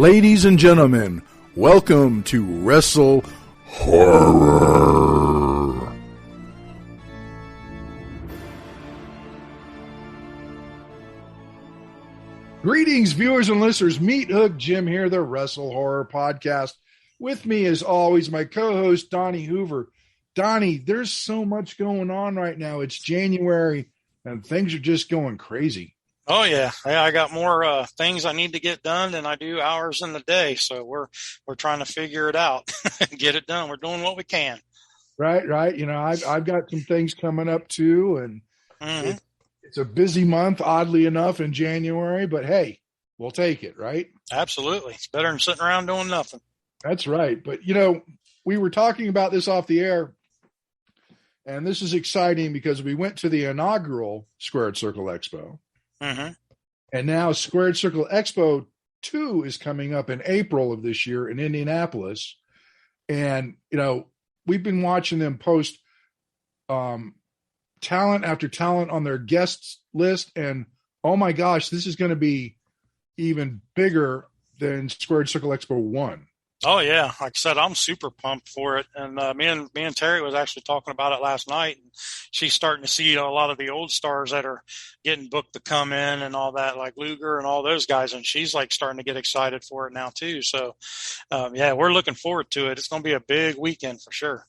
Ladies and gentlemen, welcome to WrestleHorror. Greetings, viewers and listeners. Meathook, Jim here, the WrestleHorror podcast. With me, as always, my co-host, Donnie Hoover. Donnie, there's so much going on right now. It's January, and things are just going crazy. Oh, yeah. I got more things I need to get done than I do hours in the day. So we're trying to figure it out and get it done. We're doing what we can. Right. You know, I've got some things coming up, too, and it's a busy month, oddly enough, in January. But, hey, we'll take it, right? Absolutely. It's better than sitting around doing nothing. That's right. But, you know, we were talking about this off the air, and this is exciting because we went to the inaugural Squared Circle Expo. Mm-hmm. And now Squared Circle Expo 2 is coming up in April of this year in Indianapolis. And, you know, we've been watching them post talent after talent on their guests list. And, oh, my gosh, this is going to be even bigger than Squared Circle Expo 1. Oh, yeah. Like I said, I'm super pumped for it. And me and Terry was actually talking about it last night. And she's starting to see a lot of the old stars that are getting booked to come in and all that, like Luger and all those guys. And she's like starting to get excited for it now, too. So, yeah, we're looking forward to it. It's going to be a big weekend for sure.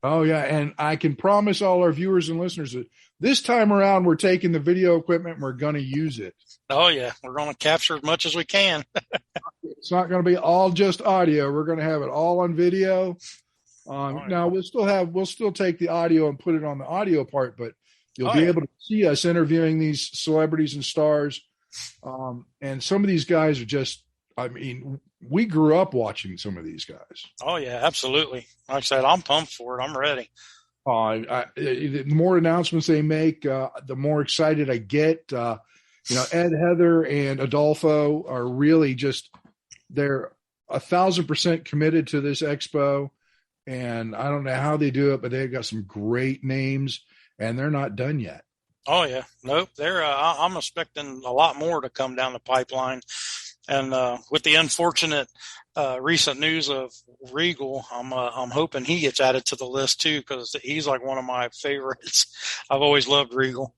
Oh, yeah. And I can promise all our viewers and listeners that this time around, we're taking the video equipment and we're going to use it. Oh, yeah. We're going to capture as much as we can. It's not going to be all just audio. We're going to have it all on video. Now we'll still take the audio and put it on the audio part, but you'll be able to see us interviewing these celebrities and stars. And some of these guys are just, I mean, we grew up watching some of these guys. Oh yeah, absolutely. Like I said, I'm pumped for it. I'm ready. The more announcements they make, the more excited I get. You know, Ed, Heather, and Adolfo are really just, they're 1,000% committed to this expo. And I don't know how they do it, but they've got some great names and they're not done yet. Oh yeah. Nope. I'm expecting a lot more to come down the pipeline. And, with the unfortunate, recent news of Regal, I'm hoping he gets added to the list too, because he's like one of my favorites. I've always loved Regal.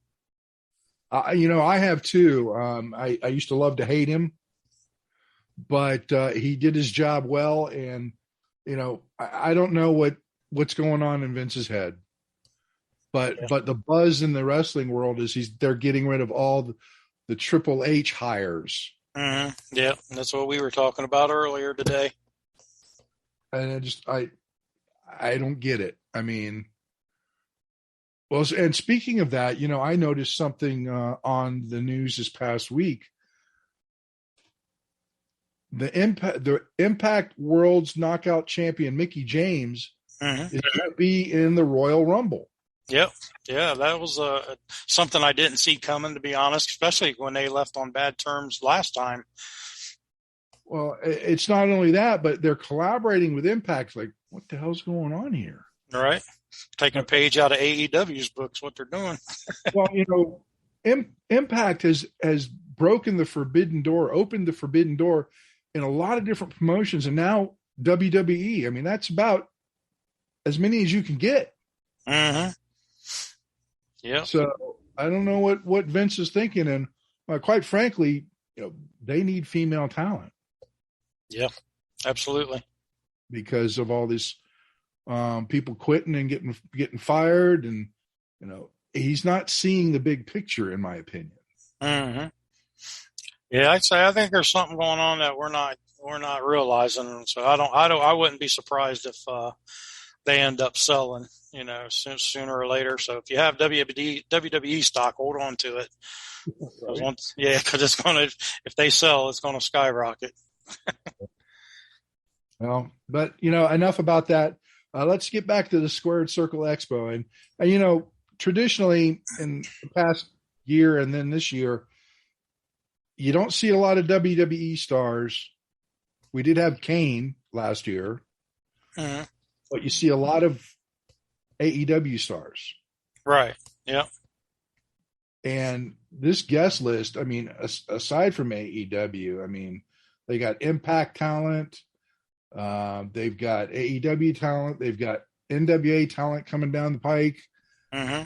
You know, I have too. I used to love to hate him, but he did his job well. And, you know, I don't know what's going on in Vince's head, but the buzz in the wrestling world is they're getting rid of all the Triple H hires. Mm-hmm. Yeah, that's what we were talking about earlier today. And I don't get it. I mean, well, and speaking of that, you know, I noticed something on the news this past week. The Impact World's Knockout Champion Mickie James is going to be in the Royal Rumble. Yep. Yeah, that was something I didn't see coming, to be honest, especially when they left on bad terms last time. Well, it's not only that, but they're collaborating with Impact. Like, what the hell's going on here? All right. Taking a page out of AEW's books, what they're doing. Well, you know, Impact has broken the forbidden door, opened the forbidden door in a lot of different promotions, and now WWE. I mean, that's about as many as you can get. Mm-hmm. Yeah. So I don't know what Vince is thinking, and quite frankly, you know, they need female talent. Yeah, absolutely. Because of all this people quitting and getting fired, and you know, he's not seeing the big picture, in my opinion. Mm-hmm. Yeah, I think there's something going on that we're not realizing. So I wouldn't be surprised if they end up selling, you know, sooner or later. So if you have WWE stock, hold on to it. Right. Because it's going to, if they sell, it's going to skyrocket. Well, but you know, enough about that. Let's get back to the Squared Circle Expo, and you know, traditionally in the past year and then this year, you don't see a lot of WWE stars. We did have Kane last year, but you see a lot of AEW stars. Right. Yeah. And this guest list, I mean, aside from AEW, I mean, They got Impact talent. They've got AEW talent. They've got NWA talent coming down the pike. Mm-hmm.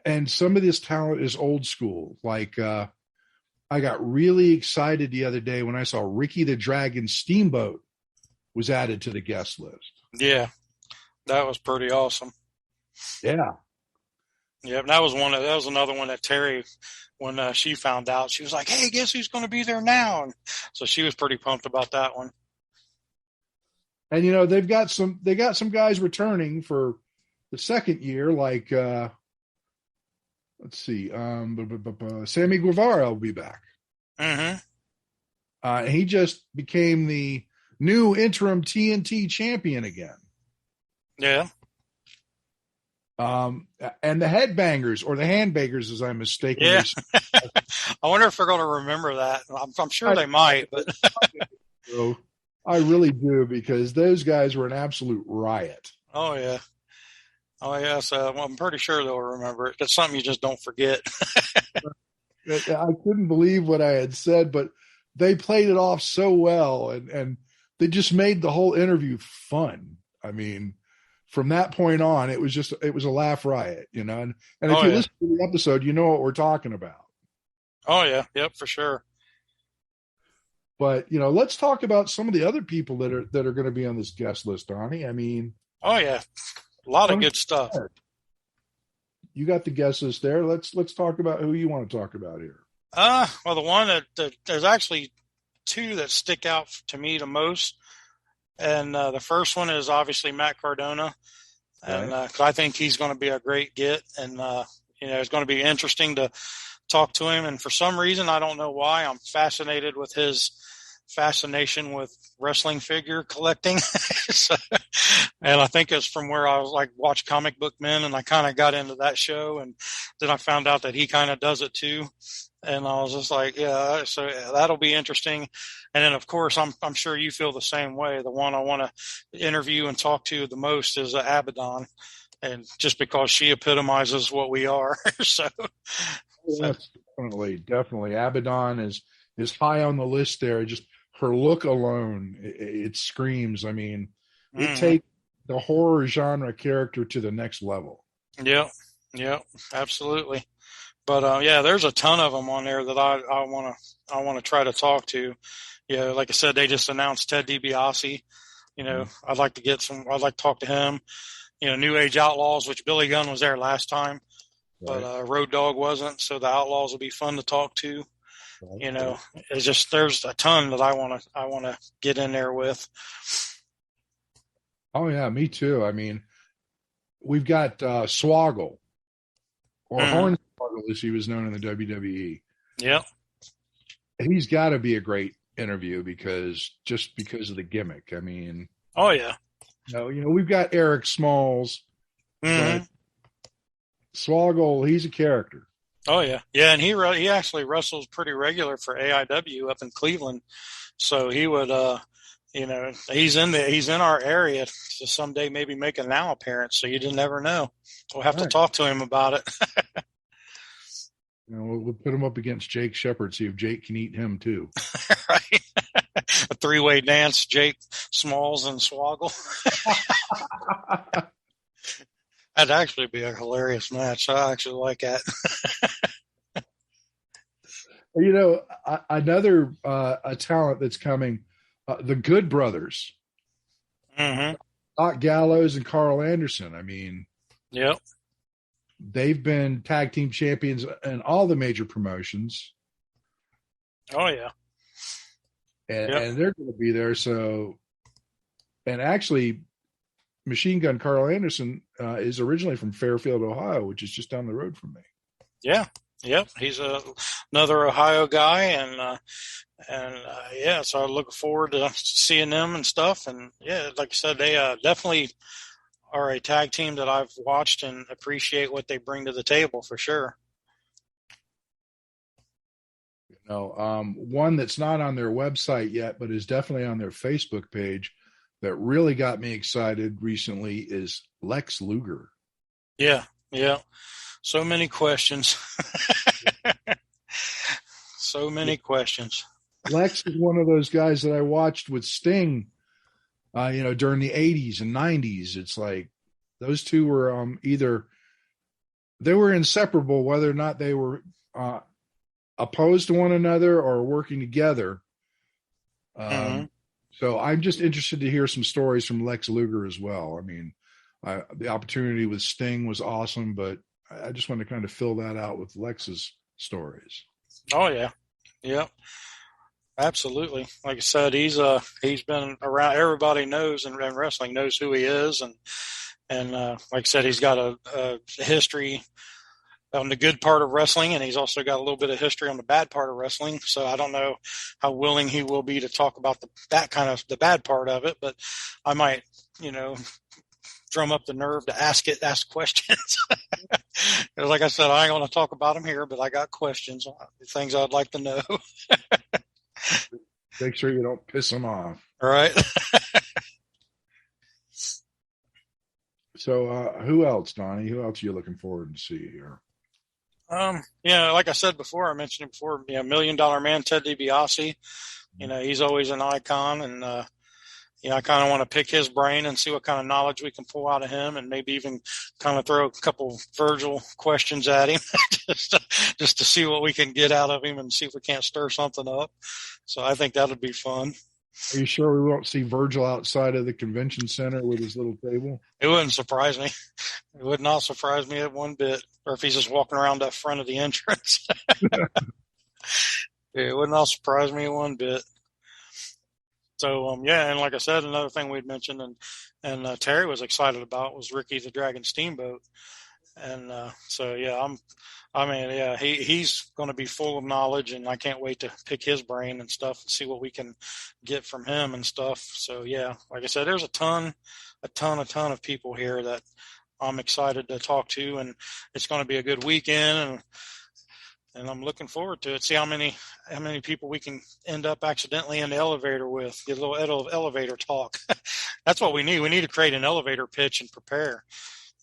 And some of this talent is old school. Like, I got really excited the other day when I saw Ricky the Dragon Steamboat was added to the guest list. Yeah, that was pretty awesome. Yeah. Yeah, that was another one that Terry, when she found out, she was like, "Hey, guess who's going to be there now?" And so she was pretty pumped about that one. And you know, they got some guys returning for the second year, like let's see, Sammy Guevara will be back. Mm-hmm. He just became the new interim TNT champion again. Yeah. And the Headbangers, or the Handbangers, as I'm mistaken. Yeah. I wonder if they're going to remember that. I'm sure they might, but I really do, because those guys were an absolute riot. Oh yeah. So I'm pretty sure they'll remember it. It's something you just don't forget. I couldn't believe what I had said, but they played it off so well, and they just made the whole interview fun. I mean, from that point on, it was a laugh riot, you know. And if you listen to the episode, you know what we're talking about. Oh yeah, yep, for sure. But you know, let's talk about some of the other people that are going to be on this guest list, Donnie. I mean, oh yeah, a lot of good stuff. You got the guest list there. Let's talk about who you want to talk about here. Well, the one that there's actually two that stick out to me the most, and the first one is obviously Matt Cardona, and cause I think he's going to be a great get, and you know, it's going to be interesting to talk to him. And for some reason, I don't know why, I'm fascinated with his fascination with wrestling figure collecting. So, and I think it's from where I was like watch Comic Book Men, and I kind of got into that show, and then I found out that he kind of does it too. And I was just like, yeah, so that'll be interesting. And then of course, I'm sure you feel the same way. The one I want to interview and talk to the most is Abaddon. And just because she epitomizes what we are. So yes, definitely. Abaddon is high on the list there. Just her look alone, it screams. I mean, it takes the horror genre character to the next level. Yeah, absolutely. But yeah, there's a ton of them on there that I want to try to talk to. Yeah, like I said, they just announced Ted DiBiase. You know, I'd like to talk to him. You know, New Age Outlaws, which Billy Gunn was there last time, but Road Dogg wasn't. So the Outlaws will be fun to talk to. Right. You know, it's just, there's a ton that I want to get in there with. Oh yeah, me too. I mean, we've got Swoggle, or Hornswoggle as he was known in the WWE. Yeah, he's got to be a great interview because of the gimmick. I mean, oh yeah. You know, we've got Eric Smalls, but Swoggle, he's a character. Oh yeah, yeah, and he actually wrestles pretty regular for AIW up in Cleveland, so he would, you know, he's in our area to someday maybe make a now appearance. So you just never know. We'll have to talk to him about it. You know, we'll put him up against Jake Shepard, see if Jake can eat him too. Right. A three-way dance, Jake, Smalls, and Swoggle. That'd actually be a hilarious match. I actually like that. You know, another a talent that's coming, the Good Brothers. Doc Gallows and Carl Anderson. I mean, yep. They've been tag team champions in all the major promotions. Oh, yeah. And they're going to be there. So, and actually, Machine Gun Carl Anderson is originally from Fairfield, Ohio, which is just down the road from me. Yeah. Yep. He's another Ohio guy. And yeah, so I look forward to seeing them and stuff. And yeah, like I said, they definitely are a tag team that I've watched and appreciate what they bring to the table for sure. You know, one that's not on their website yet, but is definitely on their Facebook page that really got me excited recently is Lex Luger. Yeah. Yeah. So many questions. So many questions. Lex is one of those guys that I watched with Sting, during the 80s and 90s. It's like those two were either they were inseparable, whether or not they were opposed to one another or working together. So I'm just interested to hear some stories from Lex Luger as well. I mean, the opportunity with Sting was awesome, but I just want to kind of fill that out with Lex's stories. Oh yeah. Yep. Absolutely. Like I said, he's been around. Everybody knows and wrestling knows who he is, and like I said, he's got a history on the good part of wrestling, and he's also got a little bit of history on the bad part of wrestling. So I don't know how willing he will be to talk about the bad part of it, but I might, drum up the nerve to ask questions. Like I said, I ain't going to talk about him here, but I got questions, things I'd like to know. Make sure you don't piss him off. All right. So who else, Donnie? Who else are you looking forward to see here? Like I said before, I mentioned it before, $1 Million Man, Ted DiBiase. He's always an icon, and I kind of want to pick his brain and see what kind of knowledge we can pull out of him, and maybe even kind of throw a couple Virgil questions at him just to see what we can get out of him and see if we can't stir something up. So I think that would be fun. Are you sure we won't see Virgil outside of the convention center with his little table? It wouldn't surprise me. It would not surprise me at one bit. Or if he's just walking around that front of the entrance. It would not surprise me one bit. So, and like I said, another thing we'd mentioned and Terry was excited about was Ricky the Dragon Steamboat. And he's going to be full of knowledge, and I can't wait to pick his brain and stuff and see what we can get from him and stuff. So, yeah, like I said, there's a ton of people here that I'm excited to talk to, and it's going to be a good weekend, and I'm looking forward to it. See how many people we can end up accidentally in the elevator with. Get a little elevator talk. That's what we need. We need to create an elevator pitch and prepare.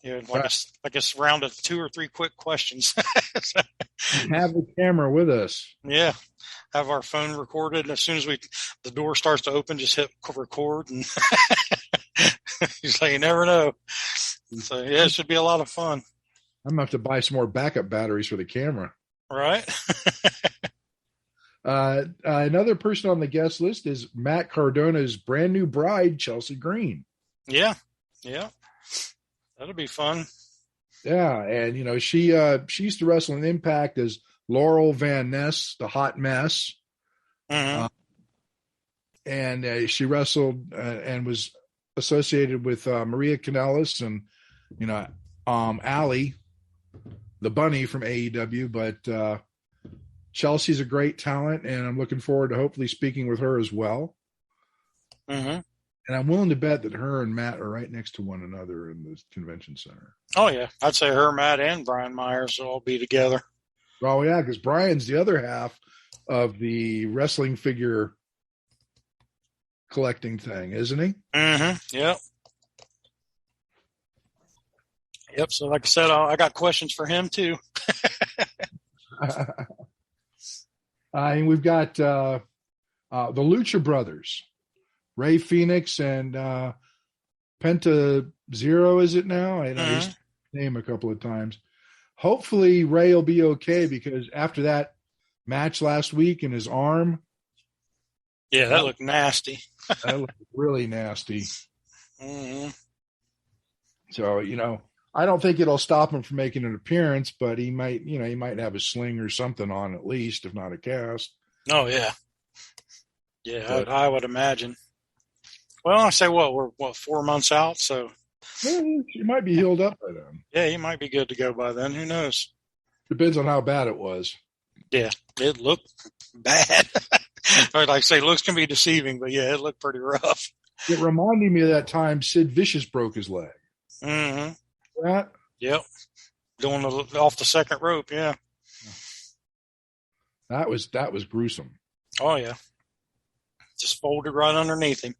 Like a round of 2 or 3 quick questions. Have the camera with us. Yeah. Have our phone recorded. And as soon as the door starts to open, just hit record. And you never know. So, yeah, it should be a lot of fun. I'm going to have to buy some more backup batteries for the camera. Right. Another person on the guest list is Matt Cardona's brand new bride, Chelsea Green. Yeah. That'll be fun. Yeah, and she used to wrestle in Impact as Laurel Van Ness, the hot mess. Mm-hmm. And she wrestled and was associated with Maria Kanellis and Allie, the bunny from AEW. But Chelsea's a great talent, and I'm looking forward to hopefully speaking with her as well. Mm-hmm. And I'm willing to bet that her and Matt are right next to one another in the convention center. Oh, yeah. I'd say her, Matt, and Brian Myers will all be together. Oh, yeah, because Brian's the other half of the wrestling figure collecting thing, isn't he? Mm-hmm. Yep. Yep. So, like I said, I got questions for him, too. And we've got the Lucha Brothers. Ray Phoenix and Penta Zero, is it now? I know his name a couple of times. Hopefully Ray will be okay, because after that match last week in his arm. Yeah, that looked nasty. That looked really nasty. Mm-hmm. So, I don't think it'll stop him from making an appearance, but he might have a sling or something on at least, if not a cast. Oh, yeah. Yeah, I would imagine. Well, I say we're 4 months out, so he might be healed up by then. Yeah, he might be good to go by then. Who knows? Depends on how bad it was. Yeah, it looked bad. Like I say, looks can be deceiving, but yeah, it looked pretty rough. It reminded me of that time Sid Vicious broke his leg. Mm-hmm. That? Yep. Going off the second rope, yeah. That was gruesome. Oh, yeah. Just folded right underneath him.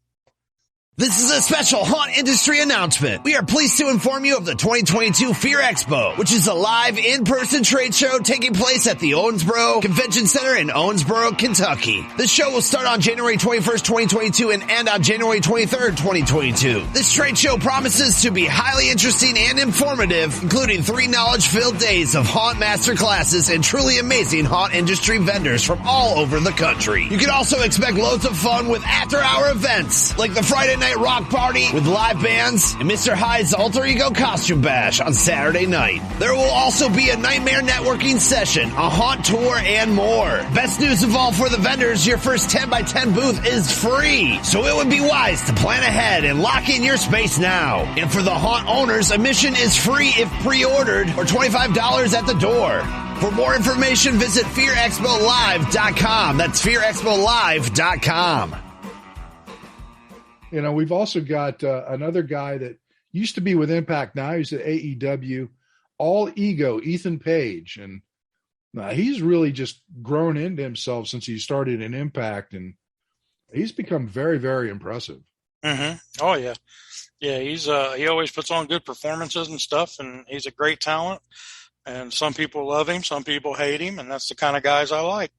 This is a special haunt industry announcement. We are pleased to inform you of the 2022 Fear Expo, which is a live in-person trade show taking place at the Owensboro Convention Center in Owensboro, Kentucky. The show will start on January 21st, 2022 and end on January 23rd, 2022. This trade show promises to be highly interesting and informative, including 3 knowledge-filled days of haunt master classes and truly amazing haunt industry vendors from all over the country. You can also expect loads of fun with after-hour events, like the Friday Night Rock Party with live bands and Mr. Hyde's Alter Ego Costume Bash on Saturday night. There will also be a Nightmare Networking session, a haunt tour, and more. Best news of all for the vendors, your first 10x10 booth is free. So it would be wise to plan ahead and lock in your space now. And for the haunt owners, admission is free if pre-ordered or $25 at the door. For more information, visit FearExpoLive.com. That's FearExpoLive.com. You know, we've also got another guy that used to be with Impact. Now he's at AEW. All Ego, Ethan Page. And he's really just grown into himself since he started in Impact. And he's become very, very impressive. Mm-hmm. Oh, yeah. Yeah, he always puts on good performances and stuff, and he's a great talent. And some people love him, some people hate him, and that's the kind of guys I like.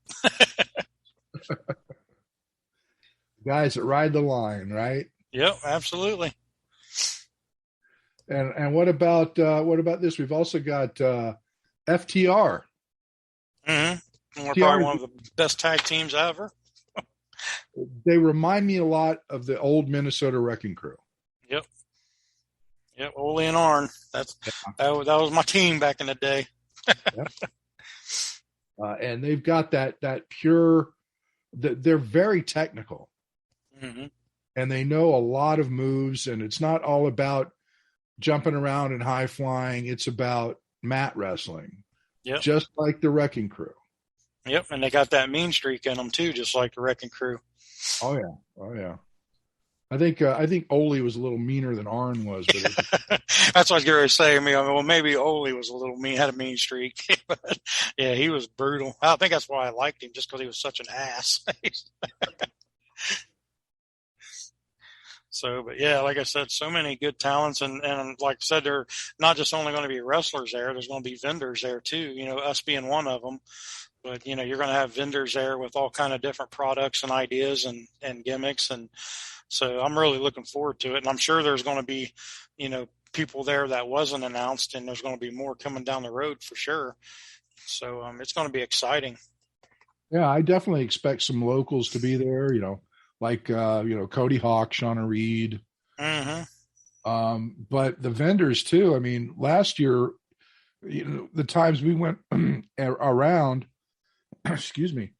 Guys that ride the line, right? Yep, absolutely. And what about this? We've also got FTR. Mm-hmm. We're probably one of the best tag teams ever. They remind me a lot of the old Minnesota Wrecking Crew. Yep. Yep, Ole and Arn. That was my team back in the day. Yep. And they've got that pure. They're very technical. Mm-hmm. And they know a lot of moves, and it's not all about jumping around and high flying. It's about mat wrestling. Yep. Just like the Wrecking Crew. Yep, and they got that mean streak in them too, just like the Wrecking Crew. Oh yeah. I think Ole was a little meaner than Arn was. But that's what I was going to say. I mean, well, maybe Ole was a little mean, had a mean streak. But yeah, he was brutal. I think that's why I liked him, just because he was such an ass. So, but yeah, like I said, so many good talents. And like I said, they're not just only going to be wrestlers there. There's going to be vendors there too, you know, us being one of them. But, you know, you're going to have vendors there with all kind of different products and ideas and gimmicks. And so I'm really looking forward to it. And I'm sure there's going to be, you know, people there that wasn't announced, and there's going to be more coming down the road for sure. So it's going to be exciting. Yeah, I definitely expect some locals to be there, you know, like, Cody Hawk, Shauna Reed. Mm-hmm. But the vendors too. I mean, last year, you know, the times we went around, excuse me,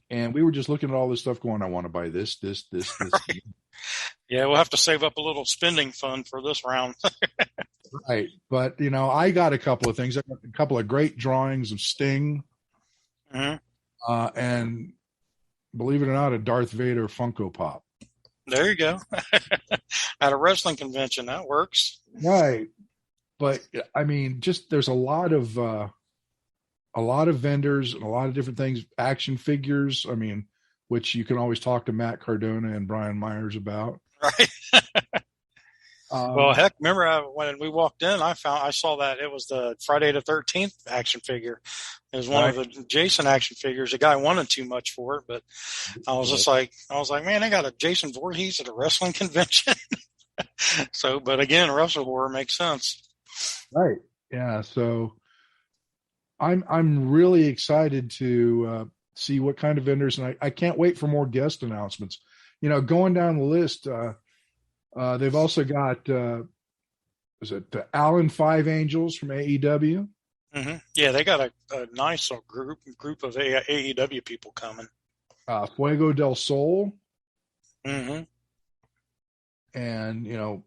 and we were just looking at all this stuff going, I want to buy this. Right. Yeah, we'll have to save up a little spending fund for this round. Right. But, you know, I got a couple of things. I got a couple of great drawings of Sting. Mm-hmm. And believe it or not, a Darth Vader Funko Pop. There you go. At a wrestling convention, that works. Right. But I mean, just there's a lot of vendors and a lot of different things, action figures. I mean, which you can always talk to Matt Cardona and Brian Myers about. Right. Well, heck, remember when we walked in, I saw that it was the Friday the 13th action figure. It was one of the Jason action figures. The guy wanted too much for it, but I was just like, man, they got a Jason Voorhees at a wrestling convention. So, but again, WrestleHorror makes sense. Right. Yeah. So I'm really excited to see what kind of vendors, and I can't wait for more guest announcements. You know, going down the list, they've also got, was it the Allen Five Angels from AEW? Mm-hmm. Yeah, they got a nice group of AEW people coming. Fuego del Sol. Mm-hmm. And, you know,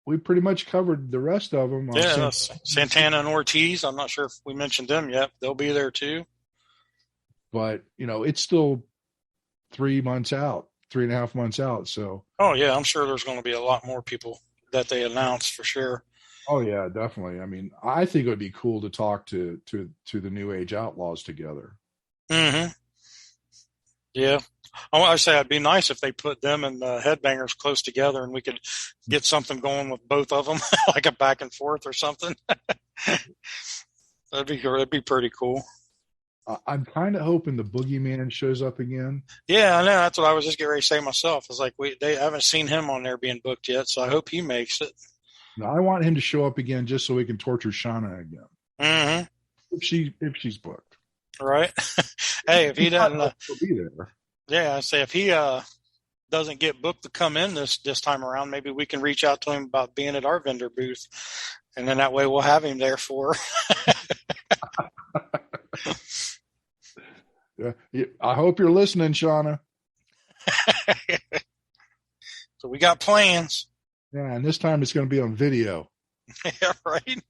we pretty much covered the rest of them. Yeah, Santana and Ortiz. I'm not sure if we mentioned them yet. They'll be there too. But, you know, it's still 3 months out. 3.5 months out. So, oh yeah, I'm sure there's going to be a lot more people that they announced for sure. Oh yeah, definitely. I mean, I think it would be cool to talk to the New Age Outlaws together. Mm-hmm. Yeah, I say it'd be nice if they put them and the Headbangers close together, and we could get something going with both of them, like a back and forth or something. That'd be pretty cool. I'm kind of hoping the Boogeyman shows up again. Yeah, I know. That's what I was just getting ready to say myself. It's like they haven't seen him on there being booked yet, so I hope he makes it. No, I want him to show up again just so we can torture Shauna again. Mm-hmm. If she's booked, right? Hey, if he doesn't, he'll be there. Yeah, I say if he doesn't get booked to come in this time around, maybe we can reach out to him about being at our vendor booth, and then that way we'll have him there for. Yeah, I hope you're listening, Shauna. So we got plans. Yeah, and this time it's going to be on video. Yeah, right.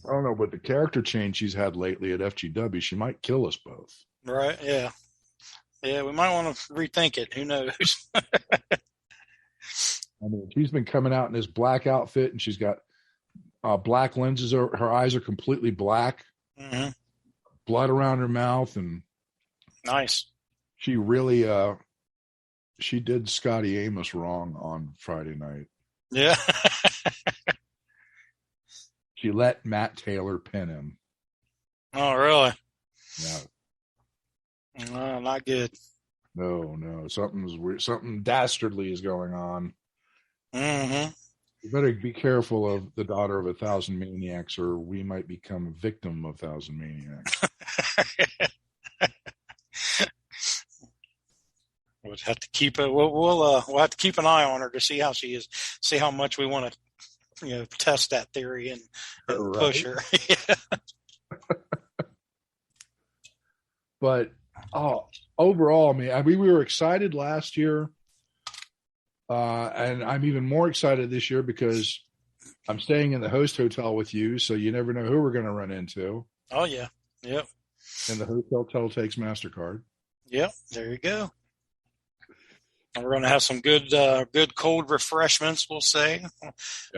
I don't know, but the character change she's had lately at FGW, she might kill us both. Right, yeah. Yeah, we might want to rethink it. Who knows? I mean, she's been coming out in this black outfit, and she's got black lenses. Her eyes are completely black. Mm-hmm. Blood around her mouth, and nice. She really she did Scotty Amos wrong on Friday night. Yeah. She let Matt Taylor pin him. Oh, really? Yeah. No, not good. No. Something's weird. Something dastardly is going on. Mm-hmm. You better be careful of the daughter of 1,000 maniacs, or we might become a victim of 1,000 maniacs. We'll have to keep it. We'll have to keep an eye on her to see how she is. See how much we want to, test that theory and push her. But overall, we were excited last year. And I'm even more excited this year because I'm staying in the host hotel with you, so you never know who we're going to run into. Oh, yeah. Yep. And the hotel takes MasterCard. Yep. There you go. And we're going to have some good cold refreshments, we'll say,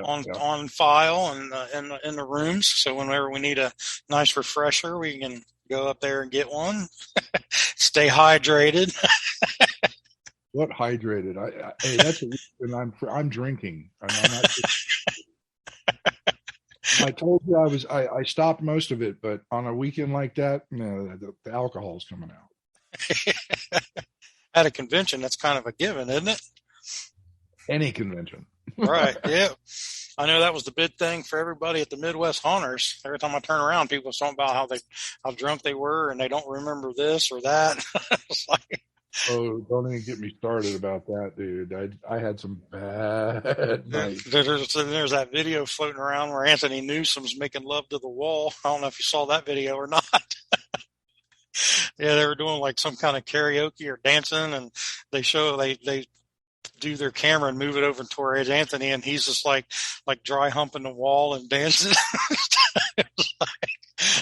on file and in the rooms. So whenever we need a nice refresher, we can go up there and get one. Stay hydrated. What hydrated? Hey, that's a reason I'm drinking. I'm not. I told you I stopped most of it, but on a weekend like that, the alcohol's coming out. At a convention, that's kind of a given, isn't it? Any convention, right? Yeah, I know that was the big thing for everybody at the Midwest Haunters. Every time I turn around, people are talking about how drunk they were and they don't remember this or that. It's like. Oh, don't even get me started about that, dude. I had some bad nights. There's that video floating around where Anthony Newsom's making love to the wall. I don't know if you saw that video or not. Yeah, they were doing like some kind of karaoke or dancing, and they do their camera and move it over towards Anthony, and he's just like dry humping the wall and dancing.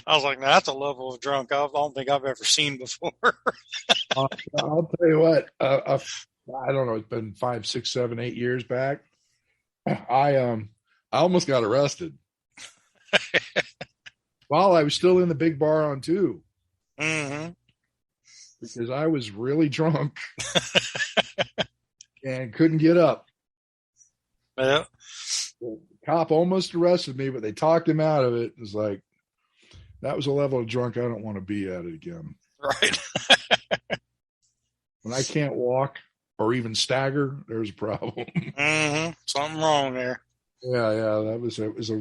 I was like, that's a level of drunk I don't think I've ever seen before. I'll tell you what, I don't know, it's been 5, 6, 7, 8 years back. I almost got arrested while I was still in the big bar on 2. Mm-hmm. Because I was really drunk and couldn't get up. Yeah. The cop almost arrested me, but they talked him out of it. It was like, that was a level of drunk I don't want to be at it again. Right. When I can't walk or even stagger, there's a problem. Mm-hmm. Something wrong there. Yeah. It was a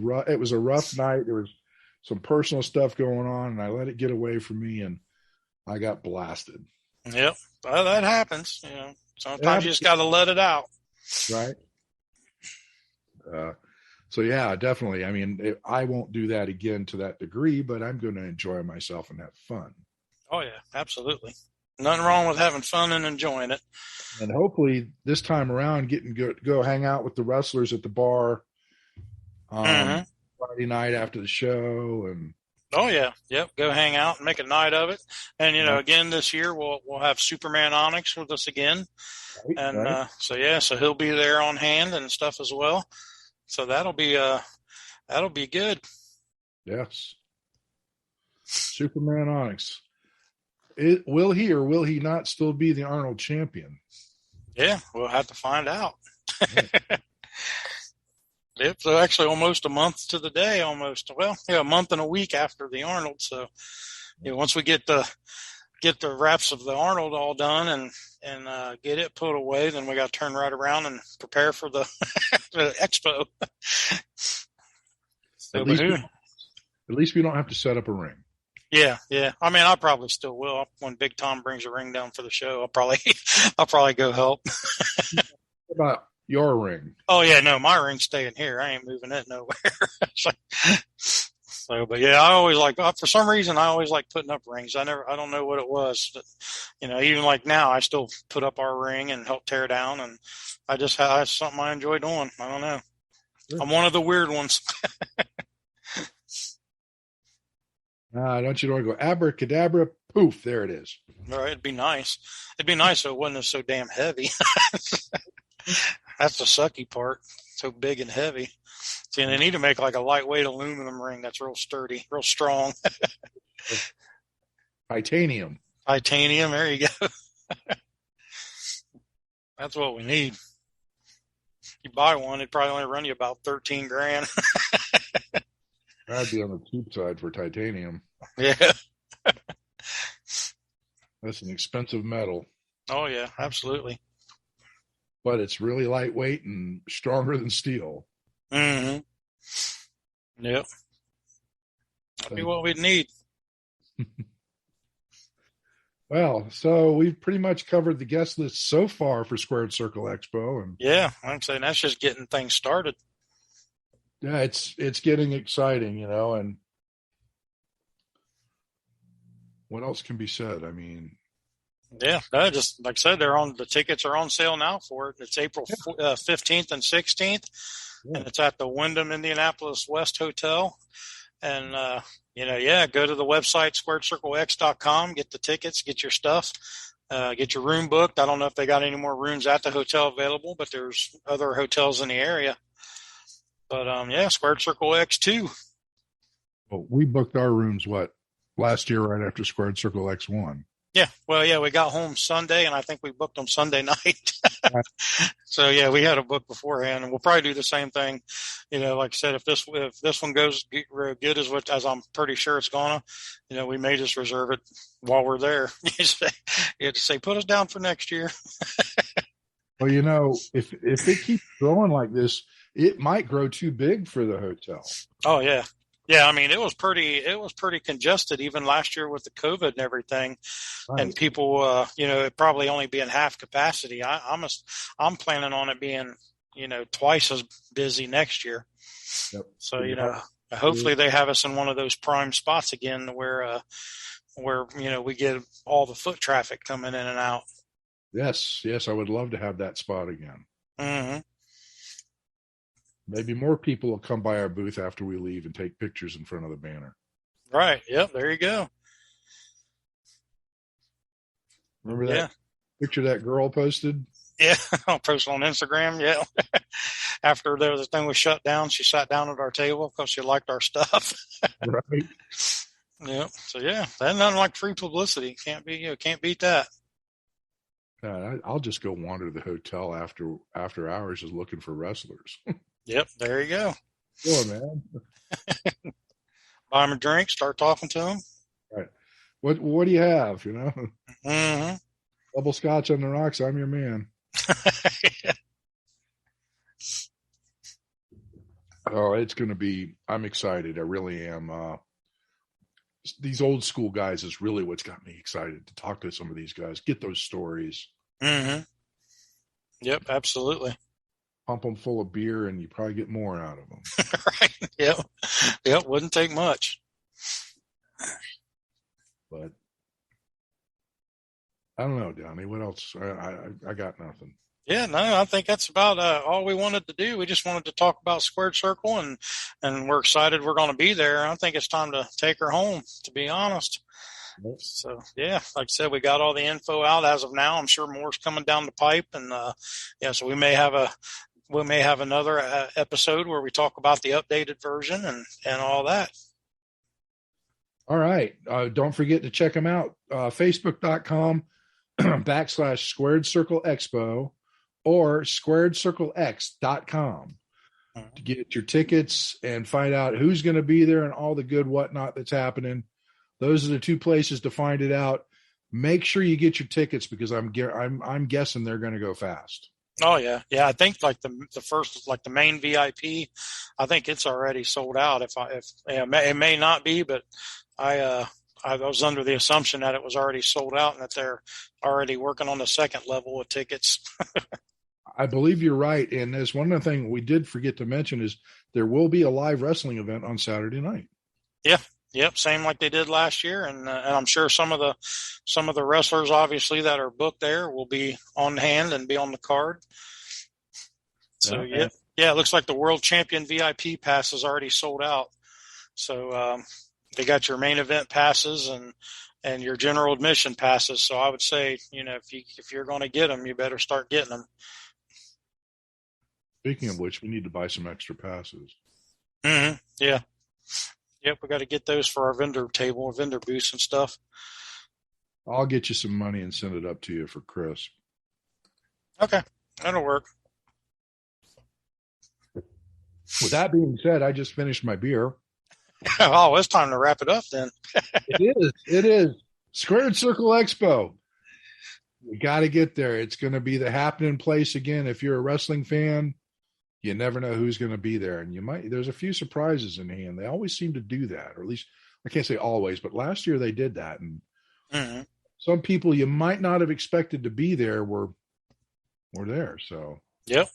rough night. There was some personal stuff going on, and I let it get away from me, and I got blasted. Yep. Well, that happens. Sometimes you just got to let it out. Right. So yeah, definitely. I mean, I won't do that again to that degree, but I'm going to enjoy myself and have fun. Oh yeah, absolutely. Nothing wrong with having fun and enjoying it. And hopefully this time around, go hang out with the wrestlers at the bar Friday night after the show. And oh yeah, yep. Go hang out and make a night of it. And again this year we'll have Superman Onyx with us again, and so he'll be there on hand and stuff as well. So that'll be good. Yes. Superman Onyx. will he or will he not still be the Arnold champion? Yeah, we'll have to find out. Yep, so actually almost a month to the day, almost. Well, yeah, a month and a week after the Arnold. So, once we get the wraps of the Arnold all done and get it put away, then we got to turn right around and prepare for the, the expo. So, at least we don't have to set up a ring. Yeah. I mean, I probably still will. When Big Tom brings a ring down for the show, I'll probably go help. What about your ring? Oh yeah, no, my ring's staying here. I ain't moving it nowhere. So, but yeah, I always for some reason, I always like putting up rings. I don't know what it was, but, even like now, I still put up our ring and help tear down. And that's something I enjoy doing. I don't know. Sure. I'm one of the weird ones. Don't you want to go abracadabra, poof, there it is. All right, it'd be nice. It'd be nice if it wasn't so damn heavy. That's the sucky part. So big and heavy. See, and they need to make like a lightweight aluminum ring that's real sturdy, real strong. Titanium. There you go. That's what we need. You buy one, it'd probably only run you about $13,000. I'd be on the cheap side for titanium. Yeah. That's an expensive metal. Oh, yeah, absolutely. But it's really lightweight and stronger than steel. Mm-hmm. Yep. That'd be what we'd need. Well, so we've pretty much covered the guest list so far for Squared Circle Expo. And yeah, I'm saying that's just getting things started. Yeah, it's getting exciting, and what else can be said? I mean, yeah, just like I said, the tickets are on sale now for it. It's April 15th and 16th, and it's at the Wyndham Indianapolis West Hotel. And, go to the website, squaredcirclex.com, get the tickets, get your stuff, get your room booked. I don't know if they got any more rooms at the hotel available, but there's other hotels in the area. But, Squared Circle X2. Well, we booked our rooms, last year right after Squared Circle X1. Yeah. Well, yeah, we got home Sunday, and I think we booked them Sunday night. So, yeah, we had a book beforehand, and we'll probably do the same thing. Like I said, if this one goes good as I'm pretty sure it's going to, we may just reserve it while we're there. You have to say, put us down for next year. Well, if it keeps growing like this, it might grow too big for the hotel. Oh, yeah. Yeah, I mean, it was pretty congested even last year with the COVID and everything, right. And people, it probably only being half capacity. I'm planning on it being, twice as busy next year. Yep. So, hopefully they have us in one of those prime spots again where we get all the foot traffic coming in and out. Yes, I would love to have that spot again. Mm-hmm. Maybe more people will come by our booth after we leave and take pictures in front of the banner. Right. Yep. There you go. Remember that picture that girl posted? Yeah. I'll post it on Instagram. Yeah. After the thing was shut down, she sat down at our table because she liked our stuff. Right. Yeah. So yeah, that's nothing like free publicity. Can't beat that. I'll just go wander the hotel after hours just looking for wrestlers. Yep, there you go. Sure, man. Buy them a drink, start talking to them. Right. What do you have, Mm-hmm. Double scotch on the rocks, I'm your man. Oh, it's going to be, I'm excited. I really am. These old school guys is really what's got me excited to talk to some of these guys, get those stories. Mm-hmm. Yep, absolutely. Pump them full of beer and you probably get more out of them. Right. Yep. Wouldn't take much. But I don't know, Donnie. What else? I got nothing. Yeah, no, I think that's about all we wanted to do. We just wanted to talk about Squared Circle, and we're excited we're going to be there. I think it's time to take her home, to be honest. Yep. So, yeah, like I said, we got all the info out as of now. I'm sure more's coming down the pipe, and so we may have another episode where we talk about the updated version and all that. All right. Don't forget to check them out. Facebook.com / Squared Circle Expo or squaredcirclex.com to get your tickets and find out who's going to be there and all the good whatnot that's happening. Those are the two places to find it out. Make sure you get your tickets because I'm guessing they're going to go fast. Oh yeah. I think like the first, like the main VIP, I think it's already sold out. It may not be, but I was under the assumption that it was already sold out and that they're already working on the second level of tickets. I believe you're right. And there's one other thing we did forget to mention is there will be a live wrestling event on Saturday night. Yeah. Yep. Same like they did last year. And I'm sure some of the wrestlers obviously that are booked there will be on hand and be on the card. So yeah, it looks like the world champion VIP pass is already sold out. So, they got your main event passes and your general admission passes. So I would say, if you're going to get them, you better start getting them. Speaking of which, we need to buy some extra passes. Mm-hmm. Yeah. Yep. We got to get those for our vendor table, vendor booths and stuff. I'll get you some money and send it up to you for Chris. Okay. That'll work. With that being said, I just finished my beer. Oh, it's time to wrap it up then. It is. Squared Circle Expo. We got to get there. It's going to be the happening place again. If you're a wrestling fan, you never know who's going to be there. And there's a few surprises in hand. They always seem to do that, or at least I can't say always, but last year they did that. And some people you might not have expected to be there were there. So yep.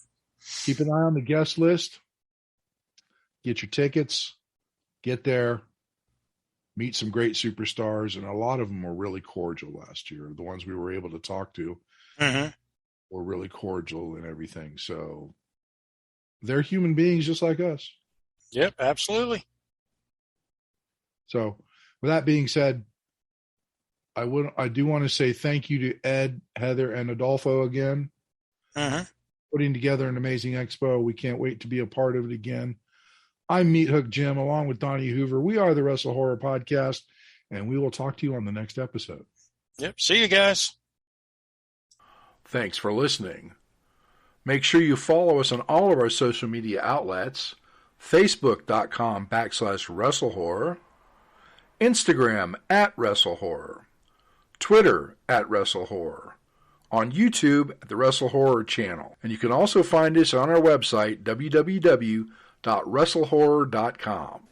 Keep an eye on the guest list. Get your tickets. Get there, meet some great superstars, and a lot of them were really cordial last year. The ones we were able to talk to were really cordial and everything. So they're human beings just like us. Yep, absolutely. So with that being said, I do want to say thank you to Ed, Heather, and Adolfo again. Putting together an amazing expo. We can't wait to be a part of it again. I'm Meathook Jim, along with Donnie Hoover. We are the WrestleHorror Podcast, and we will talk to you on the next episode. Yep. See you guys. Thanks for listening. Make sure you follow us on all of our social media outlets, Facebook.com / WrestleHorror, Instagram @WrestleHorror, Twitter @WrestleHorror, on YouTube at the WrestleHorror channel. And you can also find us on our website, www.WrestleHorror.com.